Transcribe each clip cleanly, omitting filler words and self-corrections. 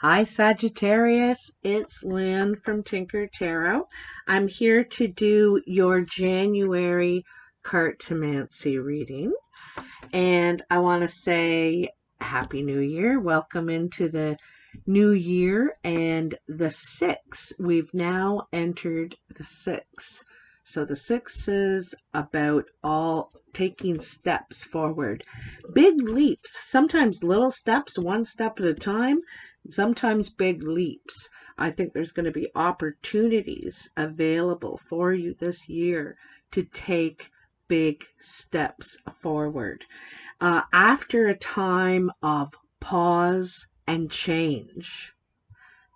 Hi Sagittarius, it's Lynn from Tinker Tarot. I'm here to do your January Cartomancy reading. And I want to say Happy New Year. Welcome into the new year and the 6. We've now entered the 6. So the 6 is about all taking steps forward. Big leaps, sometimes little steps, one step at a time, sometimes big leaps. I think there's going to be opportunities available for you this year to take big steps forward. After a time of pause and change,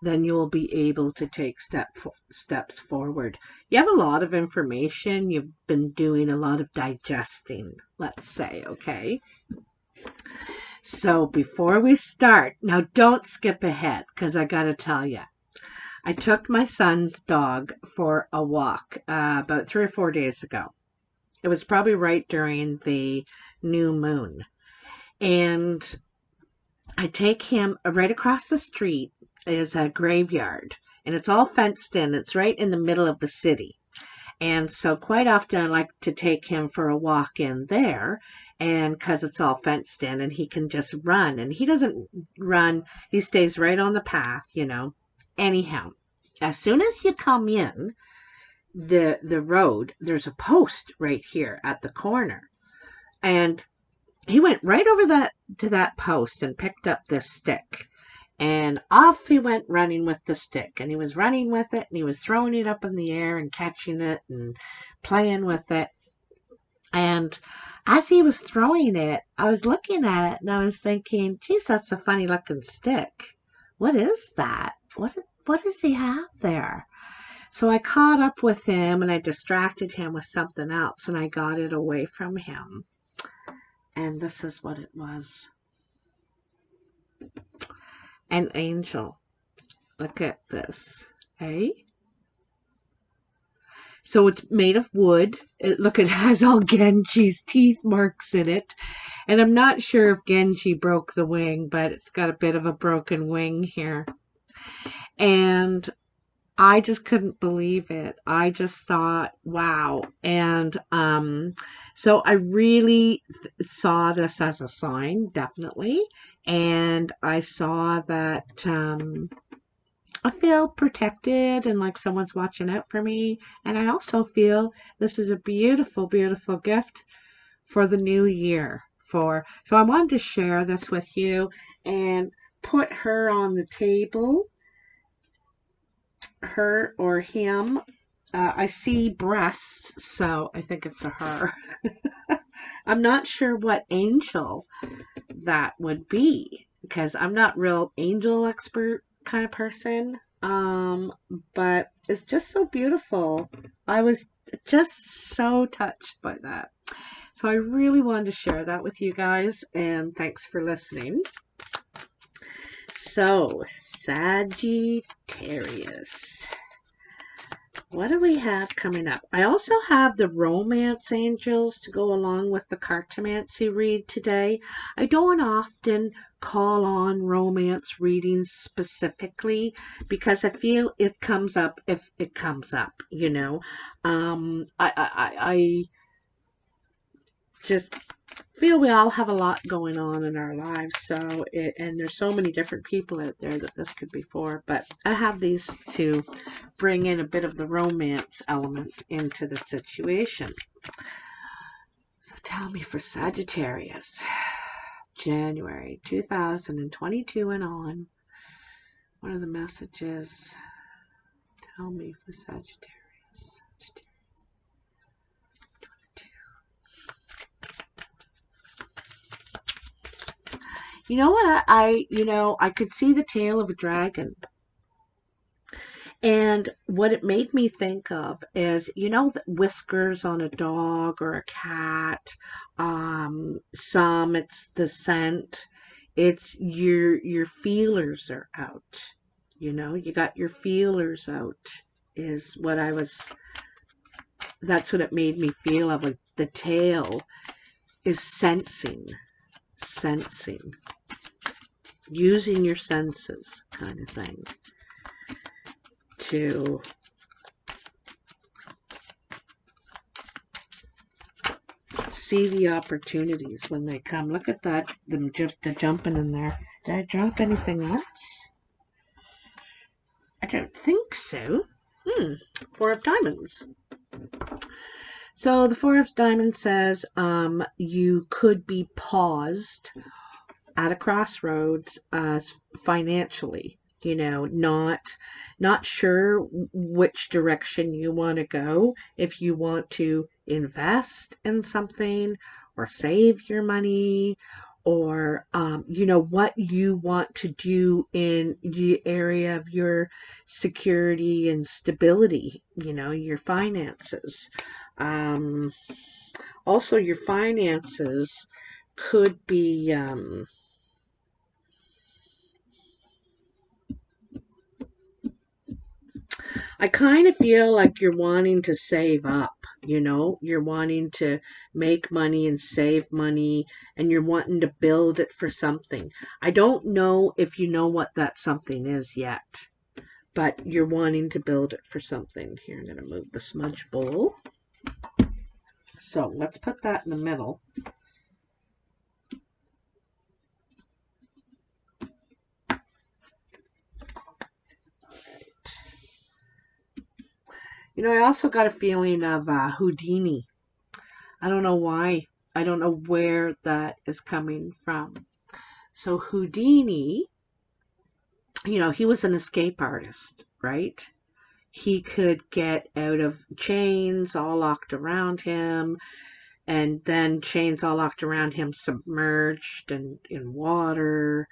then you will be able to take steps forward. You have a lot of information. You've been doing a lot of digesting, let's say, okay? So before we start, now don't skip ahead because I got to tell you, I took my son's dog for a walk about 3 or 4 days ago. It was probably right during the new moon. And I take him right across the street is a graveyard, and it's all fenced in. It's right in the middle of the city. And so quite often I like to take him for a walk in there, and because it's all fenced in and he can just run. And he doesn't run, he stays right on the path, you know. Anyhow, as soon as you come in the road, there's a post right here at the corner. And he went right over to that post and picked up this stick. And off he went running with the stick. And he was running with it, and he was throwing it up in the air and catching it and playing with it. And as he was throwing it, I was looking at it and I was thinking, geez, that's a funny looking stick. What is that? What does he have there? So I caught up with him and I distracted him with something else and I got it away from him. And this is what it was. An angel. Look at this. Hey? So it's made of wood. Look, it has all Genji's teeth marks in it. And I'm not sure if Genji broke the wing, but it's got a bit of a broken wing here. And I just couldn't believe it. I just thought, wow. And so I really saw this as a sign, definitely. And I saw that I feel protected and like someone's watching out for me. And I also feel this is a beautiful, beautiful gift for the new year. So I wanted to share this with you and put her on the table. Her or him. I see breasts, so I think it's a her. I'm not sure what angel that would be because I'm not real angel expert kind of person. But it's just so beautiful. I was just so touched by that. So I really wanted to share that with you guys, and thanks for listening. So, Sagittarius. What do we have coming up? I also have the romance angels to go along with the Cartomancy read today. I don't often call on romance readings specifically because I feel it comes up if it comes up, you know. I just feel we all have a lot going on in our lives, and there's so many different people out there that this could be for, but I have these to bring in a bit of the romance element into the situation. So tell me, for Sagittarius, January 2022 and on, what are the messages? Tell me for Sagittarius. You know what? I could see the tail of a dragon. And what it made me think of is, the whiskers on a dog or a cat. Some it's the scent. It's your feelers are out. You got your feelers out is what that's what it made me feel of. Like the tail is sensing. using your senses kind of thing to see the opportunities when they come. Look at that, them just jumping in there. Did I drop anything else? I don't think so. Four of Diamonds. So the Four of Diamonds says you could be paused at a crossroads financially. You know, not sure which direction you want to go. If you want to invest in something or save your money, or you know, what you want to do in the area of your security and stability, you know, your finances. Also, your finances could be I kind of feel like you're wanting to save up, you know, you're wanting to make money and save money, and you're wanting to build it for something. I don't know if you know what that something is yet, but you're wanting to build it for something. Here, I'm going to move the smudge bowl. So let's put that in the middle. You know, I also got a feeling of Houdini. I don't know why. I don't know where that is coming from. So Houdini, you know, he was an escape artist, right? He could get out of chains all locked around him, and then chains all locked around him submerged and in water.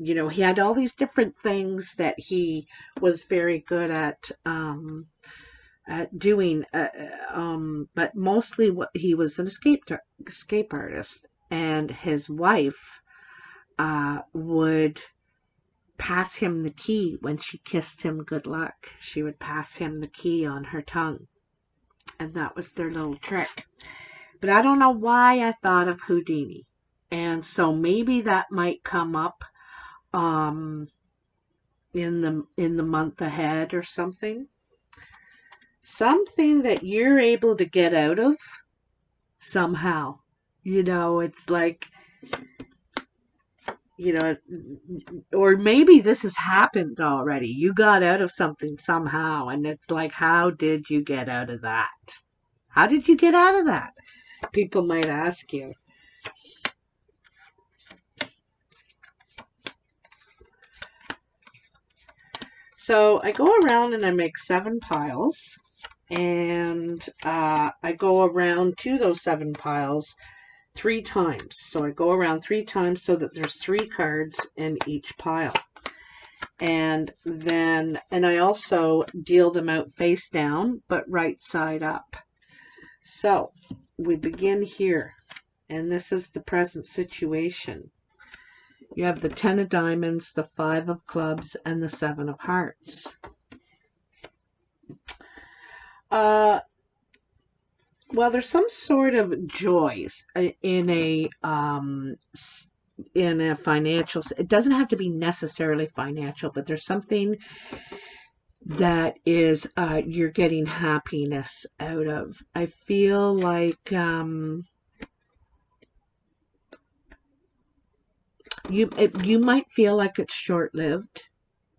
You know, he had all these different things that he was very good at doing, but mostly what he was an escape artist, and his wife would pass him the key when she kissed him good luck. She would pass him the key on her tongue, and that was their little trick. But I don't know why I thought of Houdini, and so maybe that might come up in the month ahead or something. Something that you're able to get out of somehow. You know, it's like, you know, or maybe this has happened already. You got out of something somehow, and it's like, how did you get out of that? How did you get out of that? People might ask you. So I go around and I make 7 piles, and I go around to those 7 piles 3 times. So I go around 3 times so that there's 3 cards in each pile. And I also deal them out face down, but right side up. So we begin here, and this is the present situation. You have the 10 of Diamonds, the 5 of Clubs, and the 7 of Hearts. Well, there's some sort of joy in a financial. It doesn't have to be necessarily financial, but there's something that is you're getting happiness out of. I feel like you might feel like it's short-lived,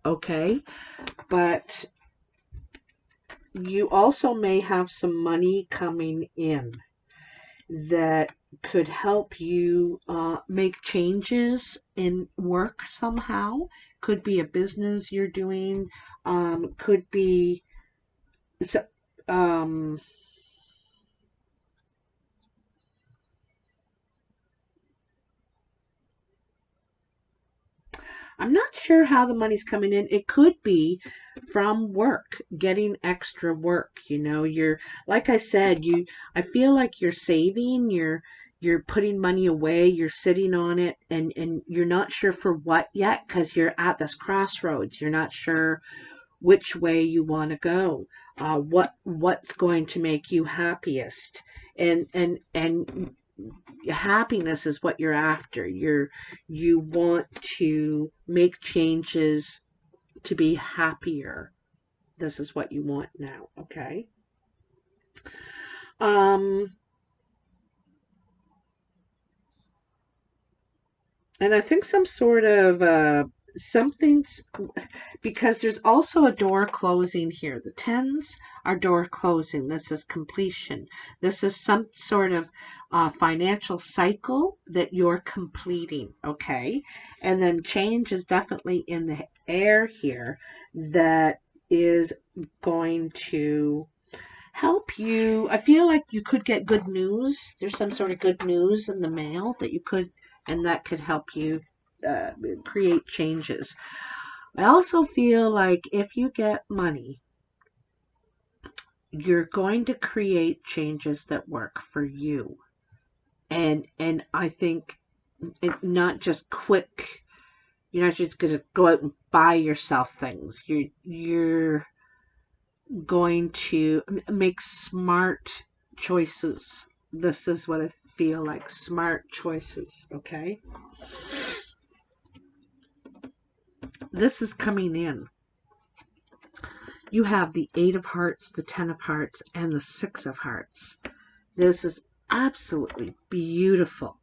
okay, but you also may have some money coming in that could help you make changes in work somehow. Could be a business you're doing, could be I'm not sure how the money's coming in. It could be from work, getting extra work. You know, you're, like I said, I feel like you're saving, you're putting money away, you're sitting on it, and you're not sure for what yet, because you're at this crossroads. You're not sure which way you want to go, what's going to make you happiest, and happiness is what you're after. You want to make changes to be happier. This is what you want now, okay? Um, and I think some sort of something's, because there's also a door closing here. The tens are door closing. This is completion. This is some sort of financial cycle that you're completing, okay? And then change is definitely in the air here that is going to help you. I feel like you could get good news. There's some sort of good news in the mail that you could, and that could help you uh, create changes. I also feel like if you get money, you're going to create changes that work for you. And I think not just quick. You're not just going to go out and buy yourself things. You're going to make smart choices. This is what I feel like, smart choices, okay? This is coming in. You have the 8 of Hearts, the 10 of Hearts, and the 6 of Hearts. This is absolutely beautiful.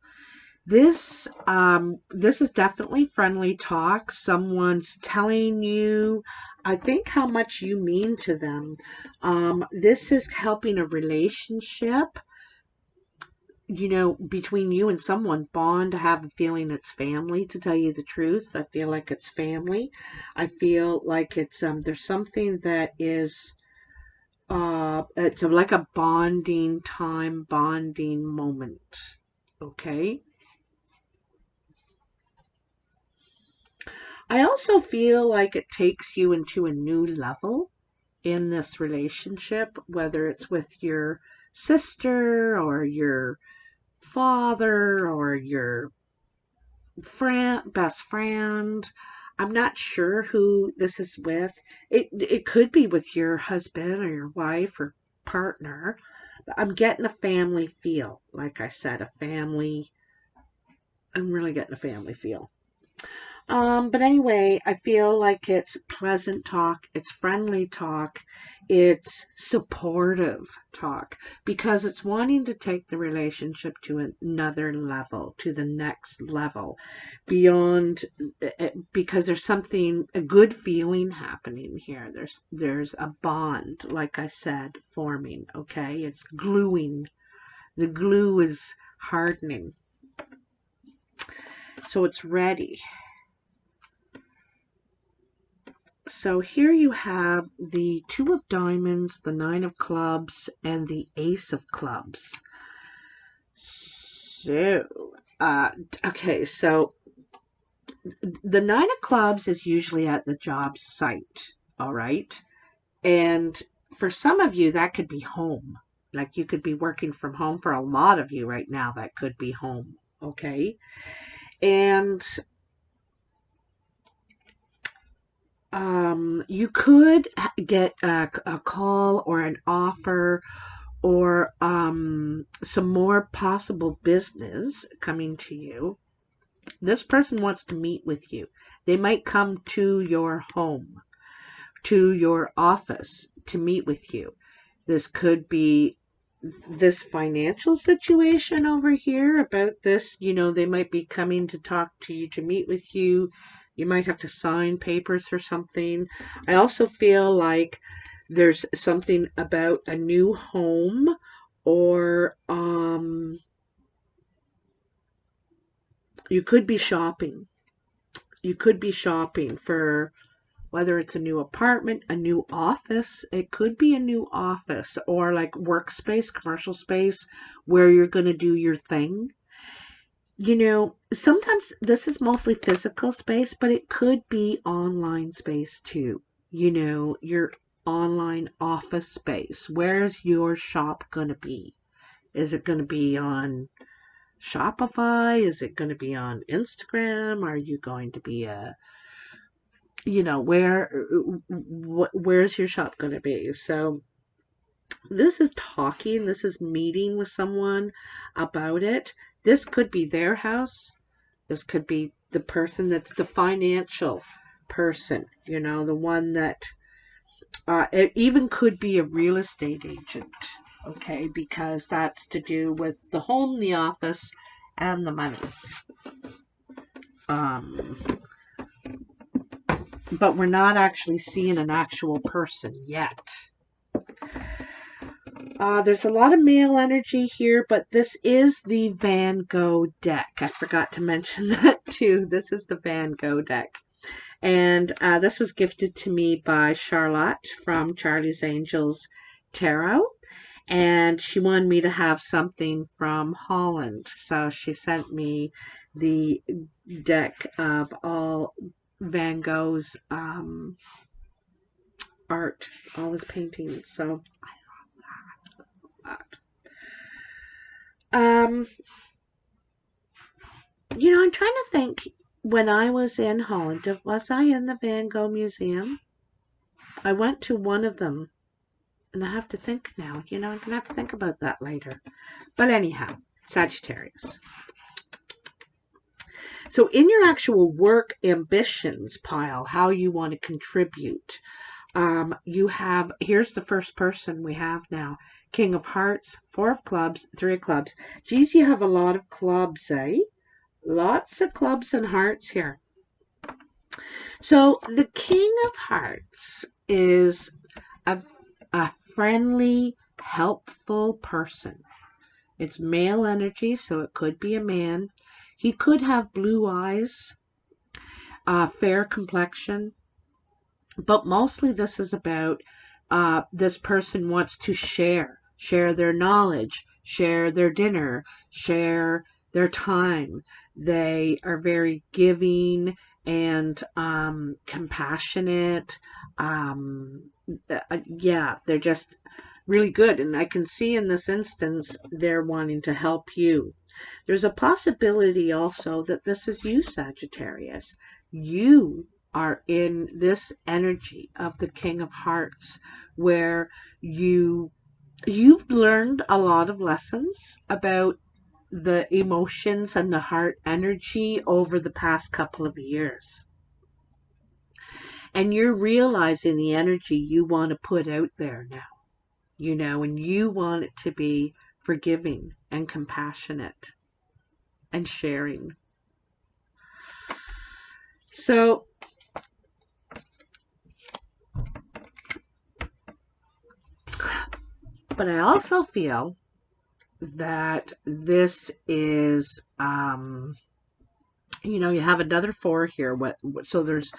This is definitely friendly talk. Someone's telling you, I think, how much you mean to them. This is helping a relationship, between you and someone bond, to have a feeling it's family, to tell you the truth. I feel like it's family. I feel like it's there's something that is it's like a bonding time, bonding moment. Okay? I also feel like it takes you into a new level in this relationship, whether it's with your sister or your father or your best friend. I'm not sure who this is with. It could be with your husband or your wife or partner. But I'm getting a family feel. Like I said, a family. I'm really getting a family feel. But anyway, I feel like it's pleasant talk, it's friendly talk, it's supportive talk, because it's wanting to take the relationship to another level, to the next level, beyond, because there's something, a good feeling happening here. There's a bond, like I said, forming, okay? It's gluing. The glue is hardening. So it's ready. So here you have the 2 of Diamonds, the 9 of Clubs, and the Ace of Clubs. So, okay, so the 9 of Clubs is usually at the job site, all right? And for some of you, that could be home. Like you could be working from home. For a lot of you right now, that could be home, okay? And you could get a call or an offer or some more possible business coming to you. This person wants to meet with you. They might come to your home, to your office to meet with you. This could be this financial situation over here about this. They might be coming to talk to you, to meet with you. You might have to sign papers or something. I also feel like there's something about a new home, or you could be shopping. You could be shopping for, whether it's a new apartment, a new office. It could be a new office, or like workspace, commercial space, where you're going to do your thing. Sometimes this is mostly physical space, but it could be online space too. Your online office space. Where's your shop going to be? Is it going to be on Shopify? Is it going to be on Instagram? Are you going to be where's your shop going to be? So This is talking, this is meeting with someone about it. This could be their house. This could be the person that's the financial person, you know, the one that it even could be a real estate agent, okay, because that's to do with the home, the office, and the money. Um, but we're not actually seeing an actual person yet. There's a lot of male energy here, but this is the Van Gogh deck. I forgot to mention that too. This is the Van Gogh deck. And this was gifted to me by Charlotte from Charlie's Angels Tarot. And she wanted me to have something from Holland. So she sent me the deck of all Van Gogh's art, all his paintings. So I love that. You know, I'm trying to think, when I was in Holland, was I in the Van Gogh Museum? I went to one of them, and I have to think now. You know, I'm going to have to think about that later. But anyhow, Sagittarius. So in your actual work ambitions pile, how you want to contribute, you have, here's the first person we have now. King of Hearts, 4 of Clubs, 3 of Clubs. Geez, you have a lot of clubs, eh? Lots of clubs and hearts here. So the King of Hearts is a friendly, helpful person. It's male energy, so it could be a man. He could have blue eyes, fair complexion, but mostly this is about this person wants to share their knowledge, share their dinner, share their time. They are very giving and compassionate. Yeah, they're just really good. And I can see in this instance, they're wanting to help you. There's a possibility also that this is you, Sagittarius. You are in this energy of the King of Hearts, where you've learned a lot of lessons about the emotions and the heart energy over the past couple of years. And you're realizing the energy you want to put out there now, you know, and you want it to be forgiving and compassionate and sharing. So but I also feel that this is, you know, you have another 4 here. So there's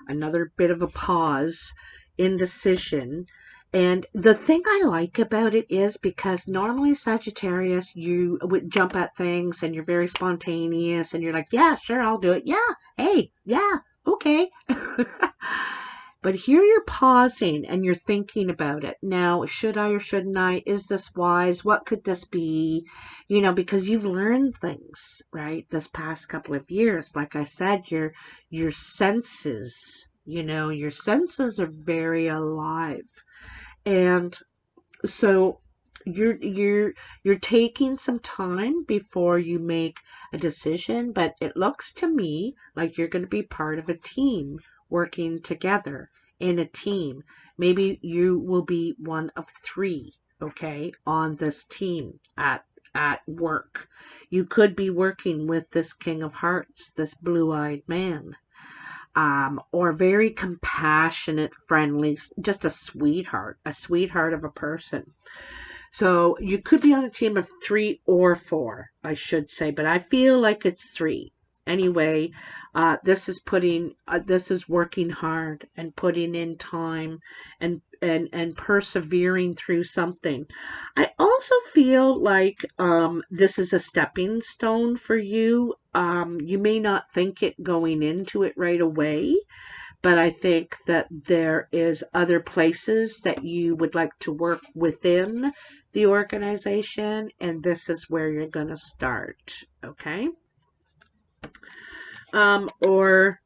another bit of a pause, indecision. And the thing I like about it is because normally Sagittarius, you would jump at things and you're very spontaneous and you're like, yeah, sure, I'll do it. Yeah, hey, yeah, okay. But here you're pausing and you're thinking about it. Now, should I or shouldn't I? Is this wise? What could this be? You know, because you've learned things, right? This past couple of years. Like I said, your senses, you know, your senses are very alive. And so you're taking some time before you make a decision, but it looks to me like you're going to be part of a team working together in a team. Maybe you will be one of 3, okay, on this team at work. You could be working with this King of Hearts, this blue-eyed man. Or very compassionate, friendly, just a sweetheart of a person. So you could be on a team of 3 or 4, I should say, but I feel like it's 3. Anyway, this is working hard and putting in time and persevering through something. I also feel like this is a stepping stone for you. You may not think it going into it right away, but I think that there is other places that you would like to work within the organization, and this is where you're going to start, okay? Or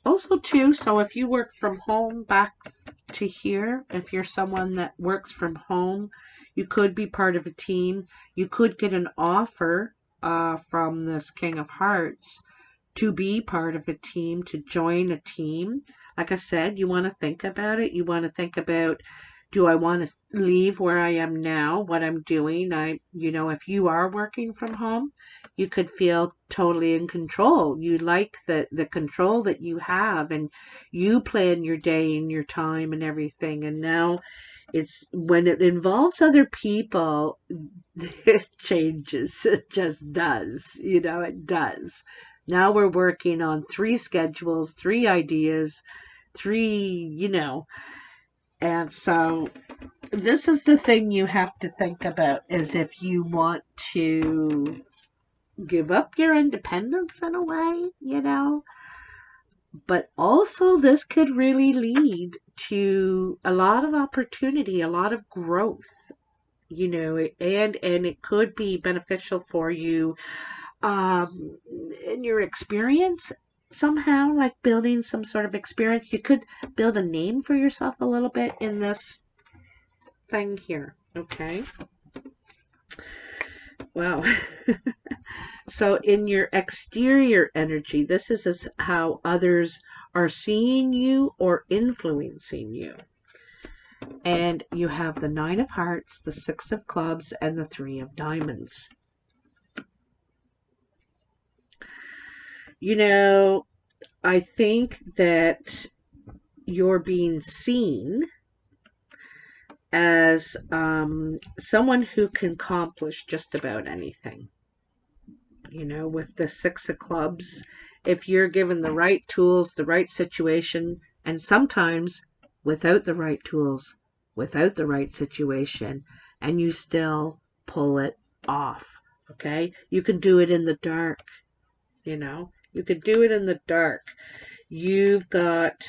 also too, so if you work from home back to hear. If you're someone that works from home, you could be part of a team. You could get an offer from this King of Hearts to be part of a team, to join a team. Like I said, you want to think about it. You want to think about, do I want to leave where I am now, what I'm doing? If you are working from home, you could feel totally in control. You like the control that you have, and you plan your day and your time and everything. And now it's when it involves other people, it changes. It just does. It does. Now we're working on 3 schedules, 3 ideas, 3, and so this is the thing you have to think about, is if you want to give up your independence in a way, but also this could really lead to a lot of opportunity, a lot of growth, and it could be beneficial for you in your experience somehow, like building some sort of experience. You could build a name for yourself a little bit in this thing here. Okay. Wow. So in your exterior energy, this is how others are seeing you or influencing you. And you have the 9 of Hearts, the 6 of Clubs, and the 3 of Diamonds. I think that you're being seen as someone who can accomplish just about anything. With the 6 of Clubs, if you're given the right tools, the right situation, and sometimes without the right tools, without the right situation, and you still pull it off. Okay? You can do it in the dark. You could do it in the dark. You've got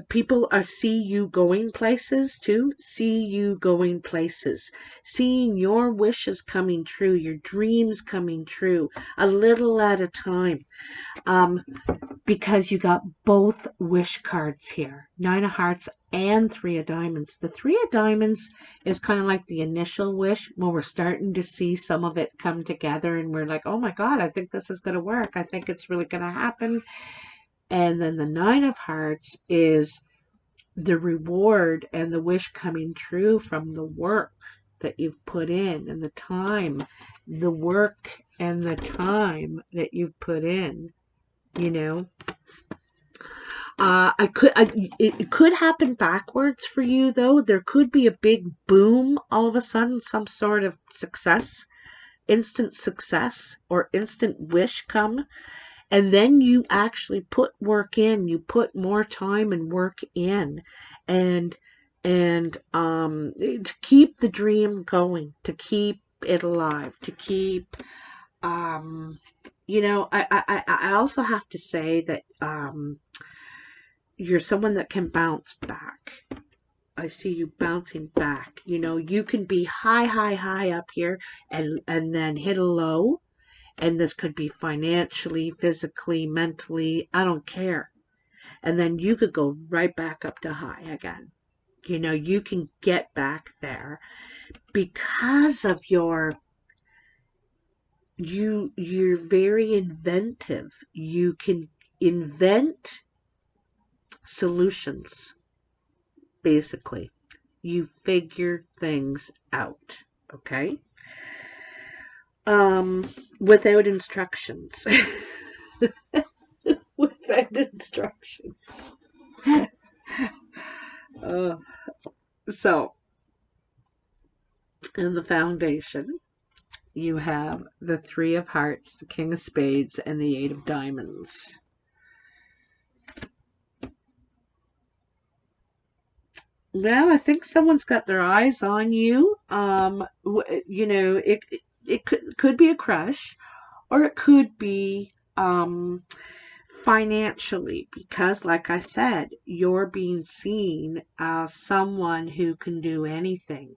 people see you going places too. See you going places. Seeing your wishes coming true, your dreams coming true, a little at a time. Because you got both wish cards here. 9 of Hearts and 3 of Diamonds. The 3 of Diamonds is kind of like the initial wish, when we're starting to see some of it come together and we're like, oh my God, I think this is going to work. I think it's really going to happen. And then the 9 of Hearts is the reward and the wish coming true from the work that you've put in, and the time, the work and the time that you've put in. It could happen backwards for you, though. There could be a big boom all of a sudden, some sort of success, instant success or instant wish come, and then you actually put work in. You put more time and work in, and to keep the dream going, to keep it alive, to keep I also have to say that you're someone that can bounce back. I see you bouncing back. You can be high up here and then hit a low. And this could be financially, physically, mentally, I don't care. And then you could go right back up to high again. You can get back there because of you're very inventive. You can invent solutions. Basically, you figure things out. Okay? Without instructions. Without instructions. So, in the foundation, you have the 3 of Hearts, the King of Spades, and the 8 of Diamonds. Well, I think someone's got their eyes on you. It could be a crush, or it could be financially, because like I said, you're being seen as someone who can do anything.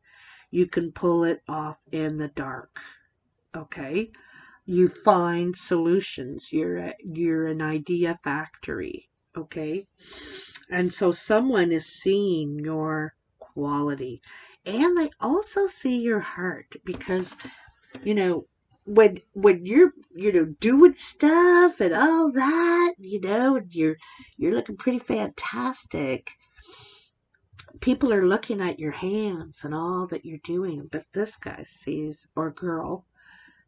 You can pull it off in the dark. Okay? You find solutions. You're an idea factory. Okay? And so someone is seeing your quality, and they also see your heart, because when you're doing stuff and all that, and you're looking pretty fantastic, people are looking at your hands and all that you're doing, but this guy sees, or girl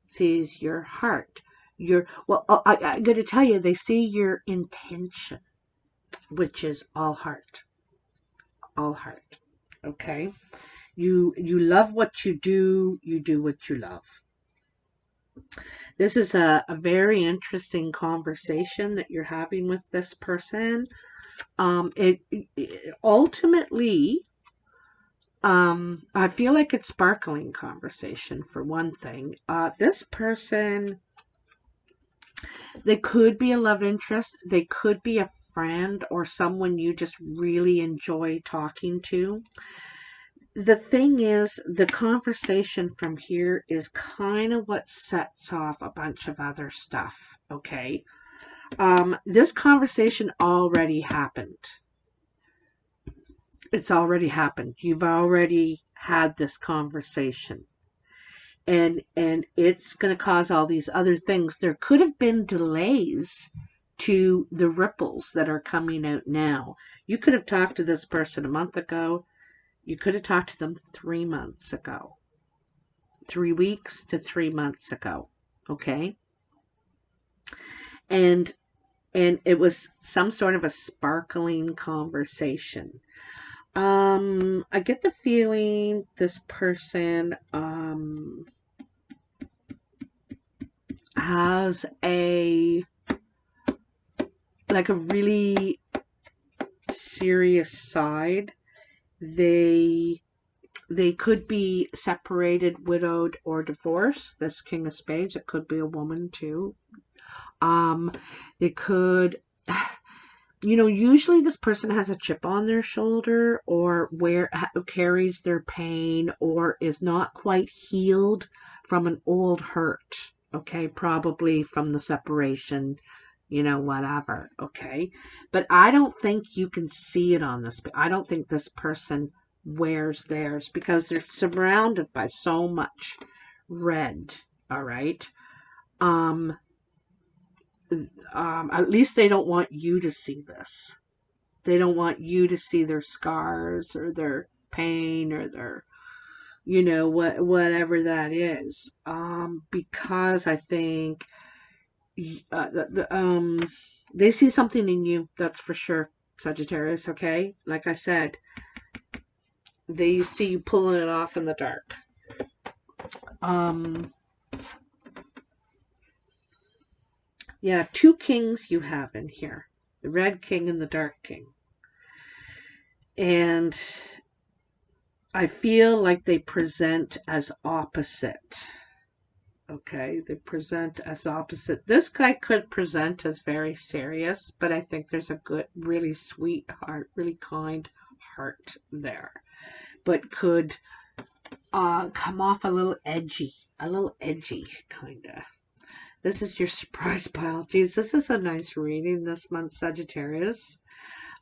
sees, your heart. I'm going to tell you, they see your intention, which is all heart. All heart. Okay? You love what you do what you love. This is a very interesting conversation that you're having with this person. It ultimately, I feel like it's sparkling conversation, for one thing. This person, they could be a love interest. They could be a friend or someone you just really enjoy talking to. The thing is, the conversation from here is kind of what sets off a bunch of other stuff, okay? This conversation already happened. It's already happened. You've already had this conversation. And it's going to cause all these other things. There could have been delays to the ripples that are coming out now. You could have talked to this person a month ago. You could have talked to them 3 months ago. 3 weeks to 3 months ago. Okay? And it was some sort of a sparkling conversation. I get the feeling this person has a really serious side. They could be separated, widowed, or divorced. This King of Spades, it could be a woman too. They could, usually this person has a chip on their shoulder, or carries their pain, or is not quite healed from an old hurt. Okay, probably from the separation, whatever. Okay, but I don't think you can see it on this. I don't think this person wears theirs, because they're surrounded by so much red. All right. At least they don't want you to see this. They don't want you to see their scars or their pain or their, whatever that is. Because I think they see something in you, that's for sure, Sagittarius. Okay, like I said, they see you pulling it off in the dark. Yeah, 2 kings you have in here. The red king and the dark king. And I feel like they present as opposite. Okay, they present as opposite. This guy could present as very serious, but I think there's a good, really sweet heart, really kind heart there. But could come off a little edgy, kind of. This is your surprise pile. Geez, this is a nice reading this month, Sagittarius.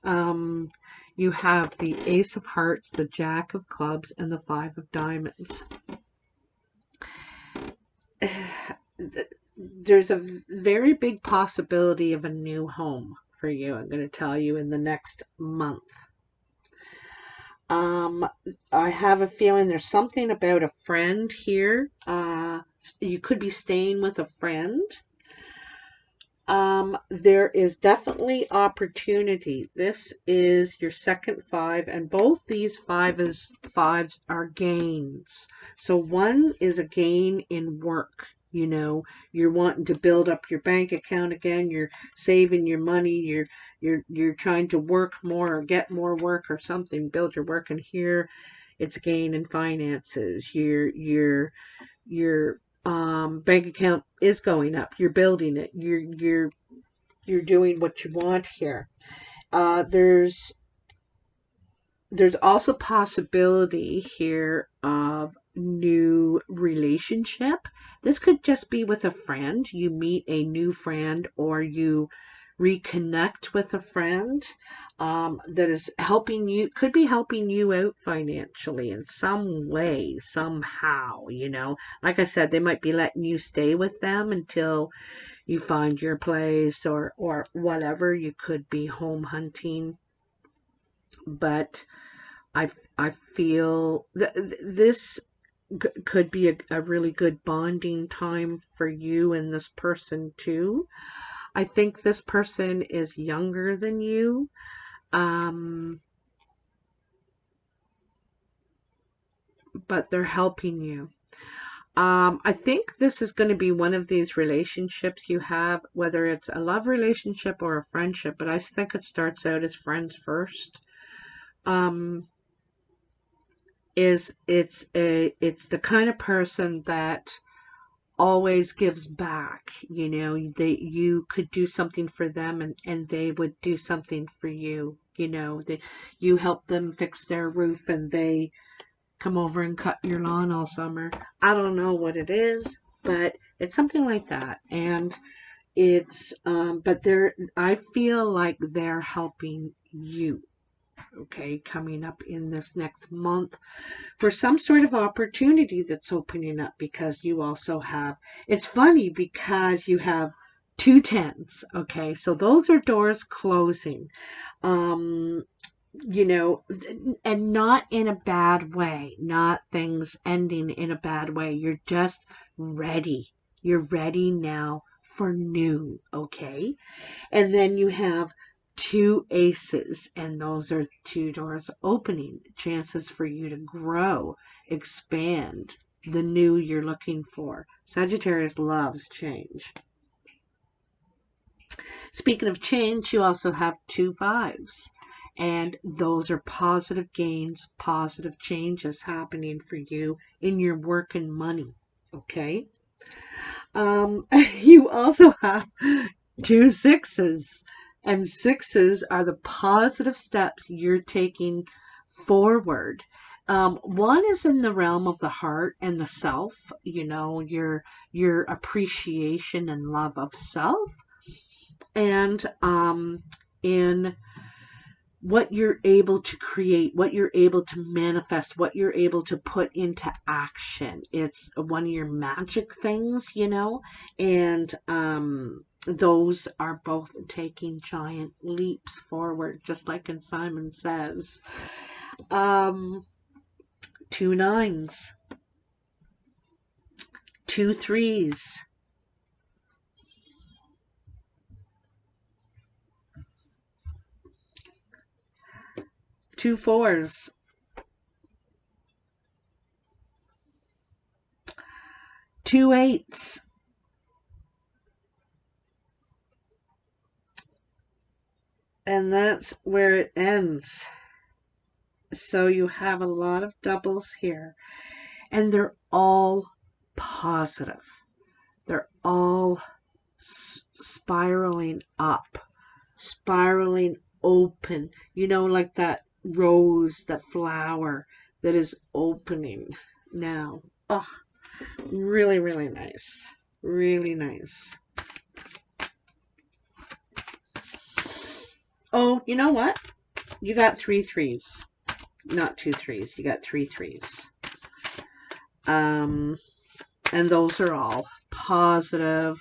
You have the Ace of Hearts, the Jack of Clubs, and the 5 of Diamonds. There's a very big possibility of a new home for you, I'm going to tell you, in the next month. I have a feeling there's something about a friend here. You could be staying with a friend. There is definitely opportunity. This is your second 5, and both these fives are gains. So one is a gain in work. You're wanting to build up your bank account again. You're saving your money. You're trying to work more or get more work or something. Build your work, and here it's a gain in finances. Your bank account is going up. You're building it. You're doing what you want here. There's also possibility here of new relationship. This could just be with a friend. You meet a new friend, or you reconnect with a friend that is helping you, could be helping you out financially in some way, somehow, you know. Like I said, they might be letting you stay with them until you find your place or whatever. You could be home hunting, but I feel this could be a really good bonding time for you and this person too. I think this person is younger than you. But they're helping you. I think this is going to be one of these relationships you have, whether it's a love relationship or a friendship, but I think it starts out as friends first. It's the kind of person that always gives back. You know, you could do something for them and they would do something for you. You know, you help them fix their roof and they come over and cut your lawn all summer. I don't know what it is, but it's something like that. And it's, but I feel like they're helping you, okay, coming up in this next month for some sort of opportunity that's opening up, because you also have, it's funny because you have 2 tens, okay, so those are doors closing. You know, and not in a bad way, not things ending in a bad way. You're just ready. You're ready now for new, okay? And then you have 2 aces, and those are 2 doors opening, chances for you to grow, expand, the new you're looking for. Sagittarius loves change. Speaking of change, you also have 2 fives. And those are positive gains, positive changes happening for you in your work and money. Okay. You also have 2 sixes. And 6s are the positive steps you're taking forward. One is in the realm of the heart and the self, you know, your appreciation and love of self. And in what you're able to create, what you're able to manifest, what you're able to put into action. It's one of your magic things, you know, and those are both taking giant leaps forward, just like in Simon Says. 2 9s, 2 3s, 2 4s, 2 8s, and that's where it ends. So you have a lot of doubles here, and they're all positive. They're all spiraling up, spiraling open, you know, like that rose, that flower that is opening now. Oh, really, really nice. Really nice. Oh, you know what? You got 3 3s. Not 2 3s. You got 3 3s. And those are all positive.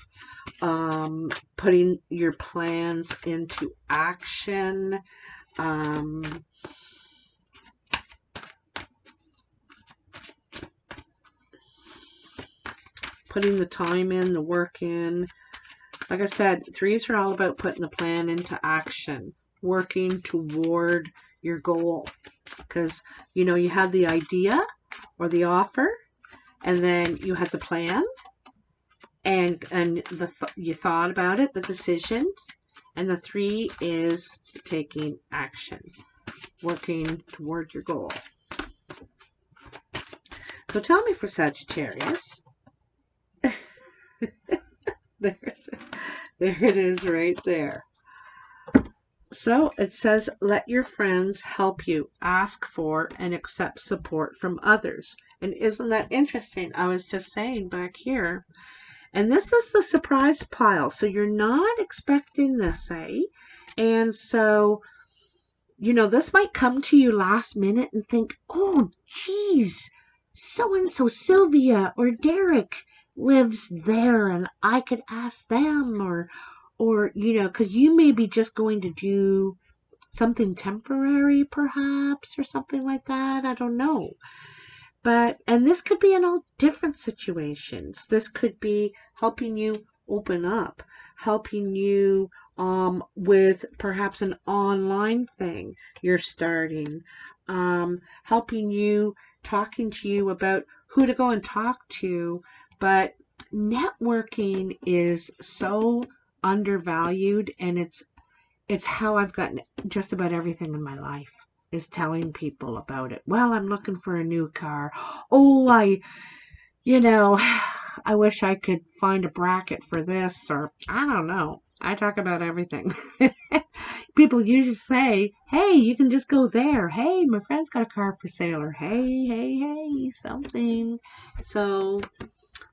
Putting your plans into action. Putting the time in, the work in. Like I said, 3s are all about putting the plan into action, working toward your goal. Because, you know, you had the idea or the offer, and then you had the plan, and you thought about it, the decision, and the 3 is taking action, working toward your goal. So tell me, for Sagittarius, there it is right there. So it says, let your friends help you, ask for and accept support from others. And isn't that interesting? I was just saying back here, And this is the surprise pile. So you're not expecting this, eh? And so, you know, this might come to you last minute and think, oh, geez, so-and-so Sylvia or Derek lives there and I could ask them, or, you know, because you may be just going to do something temporary perhaps or something like that. I don't know. But, and this could be in all different situations. This could be helping you open up, helping you with perhaps an online thing you're starting, helping you, talking to you about who to go and talk to. But networking is so undervalued, and it's how I've gotten just about everything in my life, is telling people about it. Well, I'm looking for a new car. Oh, you know, I wish I could find a bracket for this, or I don't know. I talk about everything. People usually say, hey, you can just go there. Hey, my friend's got a car for sale, or hey, something. So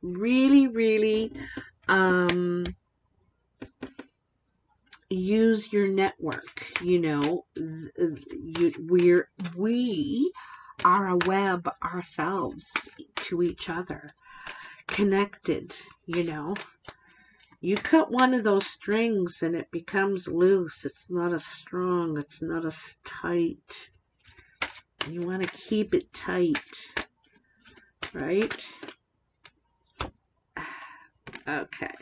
really, really, use your network. You know, we are a web ourselves to each other, connected. You know, you cut one of those strings and it becomes loose. It's not as strong. It's not as tight. You want to keep it tight, right? Okay.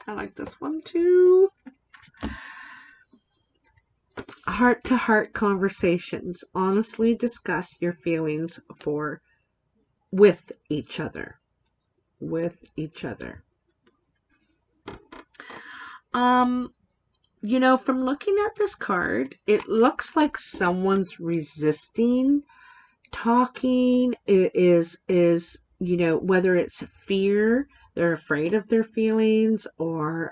I like this one too. Heart-to-heart conversations. Honestly discuss your feelings with each other. With each other. You know, from looking at this card, it looks like someone's resisting talking. It is, you know, whether it's fear, they're afraid of their feelings, or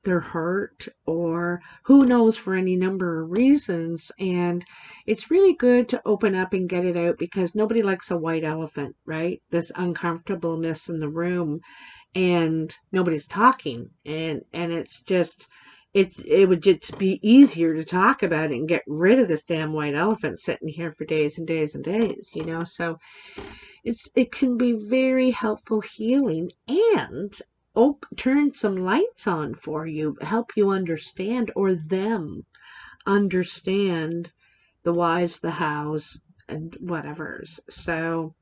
they're hurt, or who knows, for any number of reasons. And it's really good to open up and get it out, because nobody likes a white elephant, right? This uncomfortableness in the room, and nobody's talking, and it's just, it would just be easier to talk about it and get rid of this damn white elephant sitting here for days and days and days, you know. So it can be very helpful healing, and turn some lights on for you, help you understand, or them understand, the whys, the hows, and whatevers. So,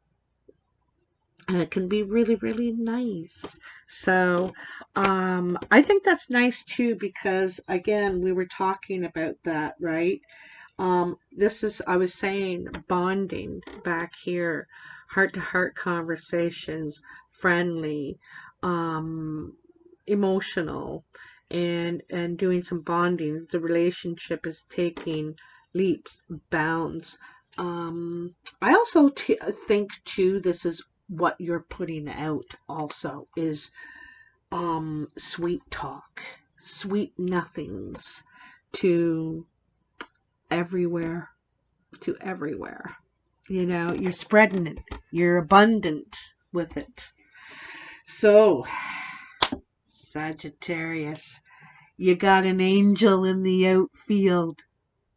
and it can be really, really nice. So I think that's nice too, because again, we were talking about that, right? This is, I was saying, bonding back here, heart-to-heart conversations, friendly, emotional, and doing some bonding. The relationship is taking leaps, bounds. I also think too, this is what you're putting out also, is sweet talk, sweet nothings to everywhere, you know. You're spreading it, you're abundant with it. So Sagittarius, you got an angel in the outfield.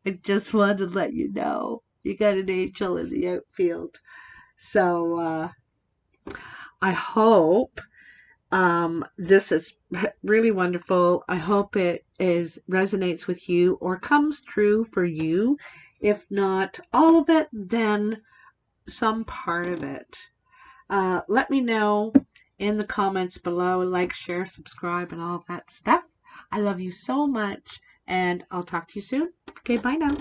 I just wanted to let you know you got an angel in the outfield. So I hope this is really wonderful. I hope it resonates with you, or comes true for you. If not all of it, then some part of it. Let me know in the comments below. Like, share, subscribe, and all that stuff. I love you so much, and I'll talk to you soon. Okay, bye now.